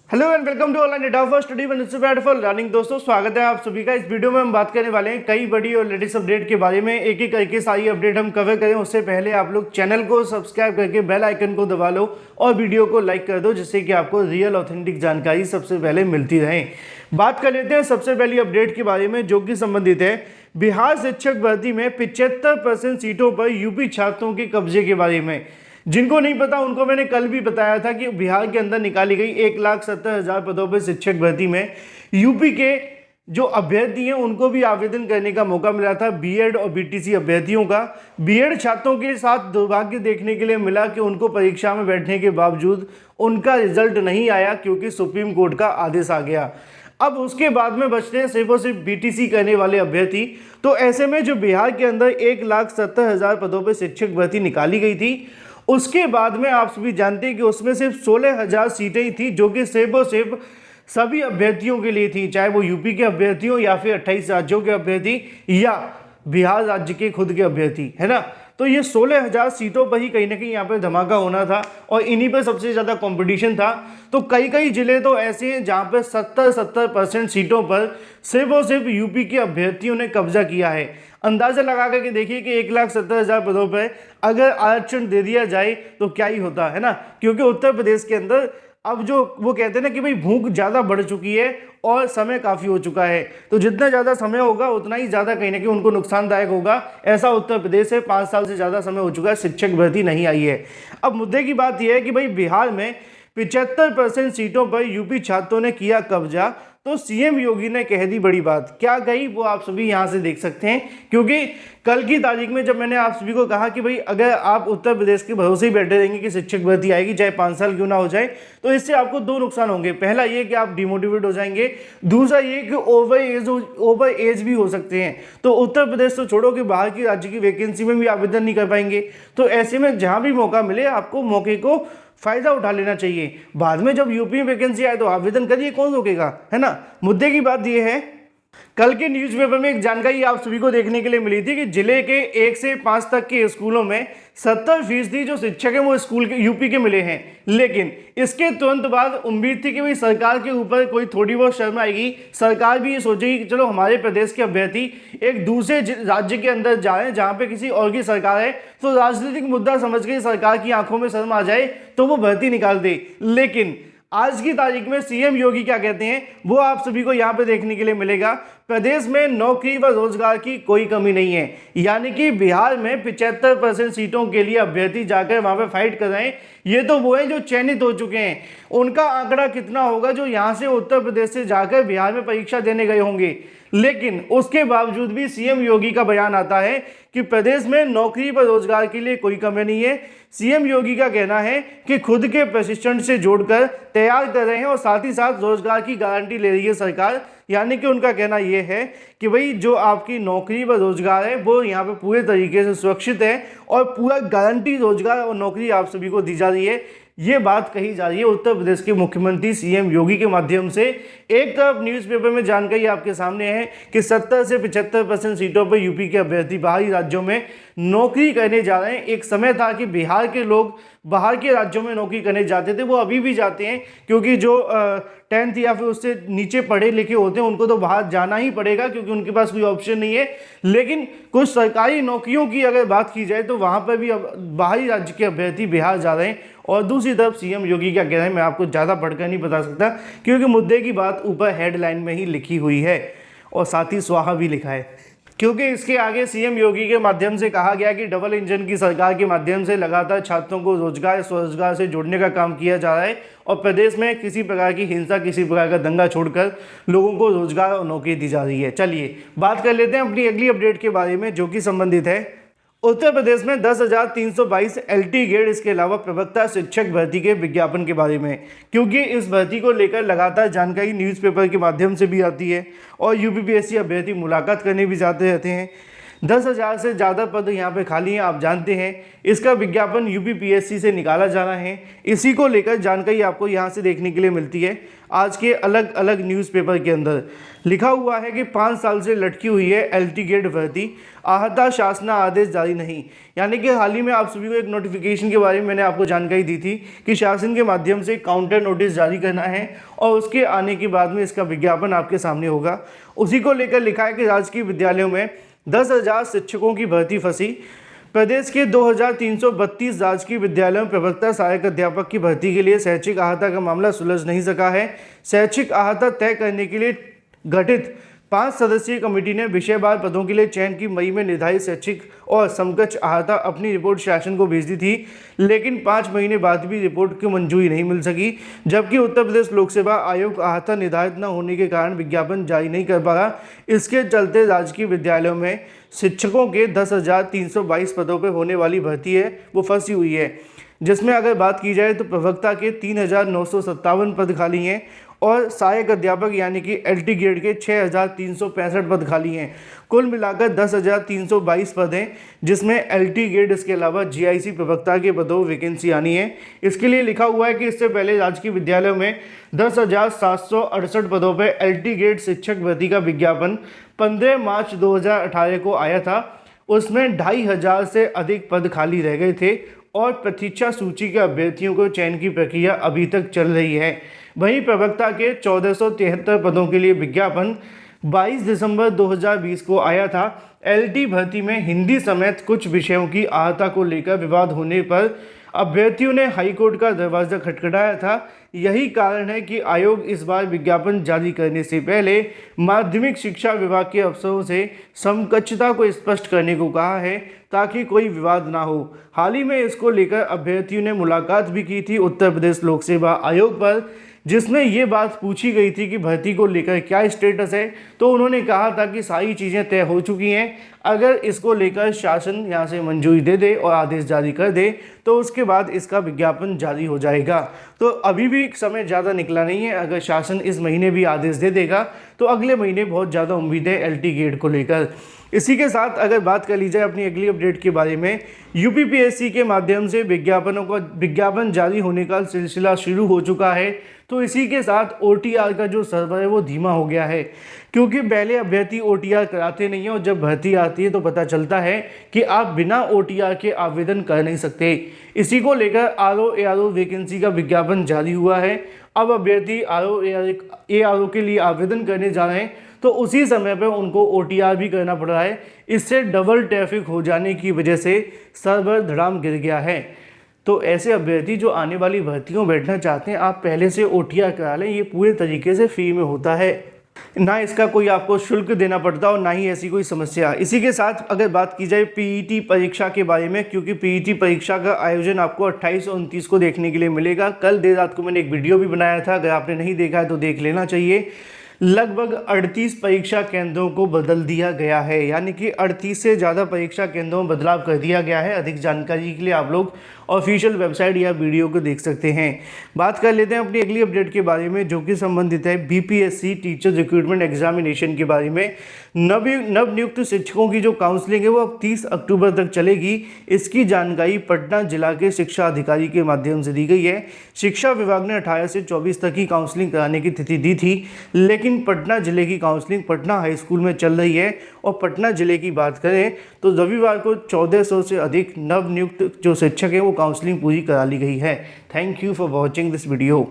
Hello and welcome to online data for study and institute for learning. दोस्तों स्वागत है आप सभी का। इस वीडियो में हम बात करने वाले हैं कई बड़ी और लेटेस्ट अपडेट के बारे में। एक एक करके सारी अपडेट हम कवर करें उससे पहले आप लोग चैनल को सब्सक्राइब करके बेल आइकन को दबा लो और वीडियो को लाइक कर दो, जिससे कि आपको रियल ऑथेंटिक जानकारी सबसे पहले मिलती रहे। बात कर लेते हैं सबसे पहली अपडेट के बारे में, जो कि संबंधित है बिहार शिक्षक भर्ती में 75% सीटों पर यूपी छात्रों के कब्जे के बारे में। जिनको नहीं पता उनको मैंने कल भी बताया था कि बिहार के अंदर निकाली गई 1,70,000 पदों पर शिक्षक भर्ती में यूपी के जो अभ्यर्थी हैं उनको भी आवेदन करने का मौका मिला था। बीएड और बीटीसी अभ्यर्थियों का बीएड छात्रों के साथ दुर्भाग्य देखने के लिए मिला कि उनको परीक्षा में बैठने के बावजूद उनका रिजल्ट नहीं आया, क्योंकि सुप्रीम कोर्ट का आदेश आ गया। अब उसके बाद में बचते हैं सिर्फ और सिर्फ बीटीसी करने वाले अभ्यर्थी। तो ऐसे में जो बिहार के अंदर 1,70,000 पदों पर शिक्षक भर्ती निकाली गई थी, उसके बाद में आप सभी जानते हैं कि उसमें सिर्फ 16,000 सीटें ही थी, जो कि सिर्फ और सिर्फ सभी अभ्यर्थियों के लिए थी, चाहे वो यूपी के अभ्यर्थी हो या फिर 28 राज्यों के अभ्यर्थी या बिहार राज्य के खुद के अभ्यर्थी, है ना। तो ये 16,000 सीटों पर ही कहीं ना कहीं यहाँ पे धमाका होना था और इन्हीं पे सबसे ज़्यादा कंपटीशन था। तो कई कई जिले तो ऐसे हैं जहाँ पे 70% सीटों पर सिर्फ और सिर्फ यूपी के अभ्यर्थियों ने कब्जा किया है। अंदाजा लगा करके देखिए कि 1,70,000 पदों पर अगर आरक्षण दे दिया जाए तो क्या ही होता है ना, क्योंकि उत्तर प्रदेश के अंदर अब जो वो कहते हैं ना कि भाई भूख ज़्यादा बढ़ चुकी है और समय काफ़ी हो चुका है। तो जितना ज़्यादा समय होगा उतना ही ज़्यादा कहीं ना कहीं उनको नुकसानदायक होगा। ऐसा उत्तर प्रदेश है, 5 साल से ज़्यादा समय हो चुका है, शिक्षक भर्ती नहीं आई है। अब मुद्दे की बात यह है कि भाई बिहार में 75% सीटों पर यूपी छात्रों ने किया कब्जा। तो सीएम योगी ने कह दी बड़ी बात। क्या कही वो आप सभी यहां से देख सकते हैं, क्योंकि कल की तारीख में जब मैंने आप सभी को कहा कि भाई अगर आप उत्तर प्रदेश के भरोसे ही बैठे रहेंगे कि शिक्षक भर्ती आएगी चाहे 5 साल क्यों ना हो जाए, तो इससे आपको 2 नुकसान होंगे। पहला ये कि आप डिमोटिवेट हो जाएंगे, दूसरा ये कि ओवर एज भी हो सकते हैं। तो उत्तर प्रदेश तो छोड़ो कि बाहर की राज्य की वैकेंसी में भी आवेदन नहीं कर पाएंगे। तो ऐसे में जहां भी मौका मिले आपको मौके को फायदा उठा लेना चाहिए। बाद में जब यूपी में वैकेंसी आए तो आवेदन करिए, कौन रोकेगा, है ना। मुद्दे की बात यह है, कल के न्यूज़पेपर में एक जानकारी आप सभी को देखने के लिए मिली थी कि जिले के 1 से 5 तक के स्कूलों में 70% जो शिक्षक हैं वो स्कूल के यूपी के मिले हैं। लेकिन इसके तुरंत बाद उम्मीद थी कि भाई सरकार के ऊपर कोई थोड़ी बहुत शर्म आएगी, सरकार भी ये सोचेगी कि चलो हमारे प्रदेश के अभ्यर्थी एक दूसरे राज्य के अंदर जाएं जहां पे किसी और की सरकार है, तो राजनीतिक मुद्दा समझ के सरकार की आंखों में शर्म आ जाए तो वो भर्ती निकाल दे। लेकिन आज की तारीख में सीएम योगी क्या कहते हैं वो आप सभी को यहाँ पे देखने के लिए मिलेगा। प्रदेश में नौकरी व रोजगार की कोई कमी नहीं है, यानी कि बिहार में 75% सीटों के लिए अभ्यर्थी जाकर वहां पे फाइट कर रहे हैं। ये तो वो हैं जो चयनित हो चुके हैं। उनका आंकड़ा कितना होगा जो यहाँ से उत्तर प्रदेश से जाकर बिहार में परीक्षा देने गए होंगे। लेकिन उसके बावजूद भी सीएम योगी का बयान आता है कि प्रदेश में नौकरी व रोजगार के लिए कोई कमी नहीं है। सीएम योगी का कहना है कि खुद के प्रशिक्षण से जोड़कर तैयार कर रहे हैं और साथ ही साथ रोजगार की गारंटी ले रही है सरकार। यानी कि उनका कहना यह है कि भाई जो आपकी नौकरी व रोजगार है वो यहाँ पे पूरे तरीके से सुरक्षित है और पूरा गारंटी रोजगार और नौकरी आप सभी को दी जा रही है। ये बात कही जा रही है उत्तर प्रदेश के मुख्यमंत्री सीएम योगी के माध्यम से। एक तरफ न्यूज़पेपर में जानकारी आपके सामने है कि 70 से 75% सीटों पर यूपी के अभ्यर्थी बाहरी राज्यों में नौकरी करने जा रहे हैं। एक समय था कि बिहार के लोग बाहर के राज्यों में नौकरी करने जाते थे, वो अभी भी जाते हैं, क्योंकि जो 10th या फिर उससे नीचे पढ़े लिखे होते हैं उनको तो बाहर जाना ही पड़ेगा, क्योंकि उनके पास कोई ऑप्शन नहीं है। लेकिन कुछ सरकारी नौकरियों की अगर बात की जाए तो वहाँ पर भी अब बाहरी राज्य के अभ्यर्थी बिहार जा रहे हैं। और दूसरी तरफ सीएम योगी क्या कह रहे हैं मैं आपको ज़्यादा पढ़कर नहीं बता सकता, क्योंकि मुद्दे की बात ऊपर हेडलाइन में ही लिखी हुई है और साथ ही स्वाहा भी लिखा है। क्योंकि इसके आगे सीएम योगी के माध्यम से कहा गया कि डबल इंजन की सरकार के माध्यम से लगातार छात्रों को रोजगार स्वरोजगार से जोड़ने का काम किया जा रहा है और प्रदेश में किसी प्रकार की हिंसा, किसी प्रकार का दंगा छोड़कर लोगों को रोजगार और नौकरी दी जा रही है। चलिए बात कर लेते हैं अपनी अगली अपडेट के बारे में, जो कि संबंधित है उत्तर प्रदेश में 10,322 एलटी ग्रेड, इसके अलावा प्रवक्ता शिक्षक भर्ती के विज्ञापन के बारे में। क्योंकि इस भर्ती को लेकर लगातार जानकारी न्यूज़पेपर के माध्यम से भी आती है और यूपीपीएससी अभ्यर्थी मुलाकात करने भी जाते रहते हैं। 10,000 से ज़्यादा पद यहाँ पे खाली हैं, आप जानते हैं। इसका विज्ञापन यूपीपीएससी से निकाला जाना है। इसी को लेकर जानकारी आपको यहाँ से देखने के लिए मिलती है। आज के अलग अलग न्यूज़पेपर के अंदर लिखा हुआ है कि 5 साल से लटकी हुई है एलटी गेट भर्ती, आहता शासना आदेश जारी नहीं। यानी कि हाल ही में आप सभी को एक नोटिफिकेशन के बारे में मैंने आपको जानकारी दी थी कि शासन के माध्यम से काउंटर नोटिस जारी करना है और उसके आने के बाद में इसका विज्ञापन आपके सामने होगा। उसी को लेकर लिखा है कि राजकीय विद्यालयों में 10,000 शिक्षकों की भर्ती फंसी। प्रदेश के 2,332 राजकीय विद्यालयों में प्रवक्ता सहायक अध्यापक की भर्ती के लिए शैक्षिक आहता का मामला सुलझ नहीं सका है। शैक्षिक आहता तय करने के लिए गठित 5 सदस्यीय कमेटी ने विषयवार पदों के लिए चयन की मई में निर्धारित शैक्षिक और समकक्ष आहता अपनी रिपोर्ट शासन को भेज दी थी, लेकिन 5 महीने बाद भी रिपोर्ट की मंजूरी नहीं मिल सकी। जबकि उत्तर प्रदेश लोक सेवा आयोग आहता निर्धारित न होने के कारण विज्ञापन जारी नहीं कर पाया। इसके चलते राजकीय विद्यालयों में शिक्षकों के 10,322 पदों पर होने वाली भर्ती है वो फंसी हुई है, जिसमें अगर बात की जाए तो प्रवक्ता के 3,957 पद खाली हैं और सहायक अध्यापक यानी कि एलटी ग्रेड के 6,365 पद खाली हैं। कुल मिलाकर 10,322 पद हैं, जिसमें एलटी ग्रेड इसके अलावा जीआईसी प्रवक्ता के पदों वैकेंसी आनी है। इसके लिए लिखा हुआ है कि इससे पहले राजकीय विद्यालयों में 10,768 पदों पर एलटी ग्रेड शिक्षक भर्ती का विज्ञापन 15 मार्च 2018 को आया था। उसमें 2,500 से अधिक पद खाली रह गए थे और प्रतीक्षा सूची के अभ्यर्थियों को चयन की प्रक्रिया अभी तक चल रही है। वहीं प्रवक्ता के 1473 पदों के लिए विज्ञापन 22 दिसंबर 2020 को आया था। एलटी भर्ती में हिंदी समेत कुछ विषयों की आहता को लेकर विवाद होने पर अभ्यर्थियों ने हाईकोर्ट का दरवाजा खटखटाया था। यही कारण है कि आयोग इस बार विज्ञापन जारी करने से पहले माध्यमिक शिक्षा विभाग के अफसरों से समकक्षता को स्पष्ट करने को कहा है ताकि कोई विवाद ना हो। हाल ही में इसको लेकर अभ्यर्थियों ने मुलाकात भी की थी उत्तर प्रदेश लोक सेवा आयोग पर, जिसमें ये बात पूछी गई थी कि भर्ती को लेकर क्या स्टेटस है। तो उन्होंने कहा था कि सारी चीज़ें तय हो चुकी हैं, अगर इसको लेकर शासन यहाँ से मंजूरी दे दे और आदेश जारी कर दे तो उसके बाद इसका विज्ञापन जारी हो जाएगा। तो अभी भी समय ज़्यादा निकला नहीं है। अगर शासन इस महीने भी आदेश दे देगा तो अगले महीने बहुत ज़्यादा उम्मीद है एलटी गेट को लेकर। इसी के साथ अगर बात कर ली जाए अपनी अगली अपडेट के बारे में, यूपीपीएससी के माध्यम से विज्ञापन जारी होने का सिलसिला शुरू हो चुका है। तो इसी के साथ ओटीआर का जो सर्वर है वो धीमा हो गया है, क्योंकि पहले अभ्यर्थी ओटीआर कराते नहीं हैं और जब भर्ती आती है तो पता चलता है कि आप बिना ओटीआर के आवेदन कर नहीं सकते। इसी को लेकर आरओ वैकेंसी का विज्ञापन जारी हुआ है। अब अभ्यर्थी आरओ के लिए आवेदन करने जा रहे हैं तो उसी समय पर उनको ओटीआर भी करना पड़ रहा है। इससे डबल ट्रैफिक हो जाने की वजह से सर्वर धड़ाम गिर गया है। तो ऐसे अभ्यर्थी जो आने वाली भर्तियों में बैठना चाहते हैं, आप पहले से ओटीआर करा लें। ये पूरे तरीके से फ्री में होता है, ना इसका कोई आपको शुल्क देना पड़ता और ना ही ऐसी कोई समस्या। इसी के साथ अगर बात की जाए पीईटी परीक्षा के बारे में, क्योंकि पीईटी परीक्षा का आयोजन आपको 28 और 29 को देखने के लिए मिलेगा। कल देर रात को मैंने एक वीडियो भी बनाया था, अगर आपने नहीं देखा है तो देख लेना चाहिए। लगभग 38 परीक्षा केंद्रों को बदल दिया गया है, यानी कि 38 से ज़्यादा परीक्षा केंद्रों में बदलाव कर दिया गया है। अधिक जानकारी के लिए आप लोग ऑफिशियल वेबसाइट या वीडियो को देख सकते हैं। बात कर लेते हैं अपनी अगली अपडेट के बारे में, जो कि संबंधित है बीपीएससी टीचर रिक्रूटमेंट एग्जामिनेशन के बारे में। नवनियुक्त शिक्षकों की जो काउंसलिंग है वो अब 30 अक्टूबर तक चलेगी। इसकी जानकारी पटना जिला के शिक्षा अधिकारी के माध्यम से दी गई है। शिक्षा विभाग ने 18 से 24 तक की काउंसलिंग कराने की तिथि दी थी, लेकिन पटना जिले की काउंसलिंग पटना हाई स्कूल में चल रही है। और पटना जिले की बात करें तो रविवार को 1400 से अधिक नवनियुक्त जो शिक्षक हैं वो काउंसलिंग पूरी करा ली गई है। Thank you for watching this video.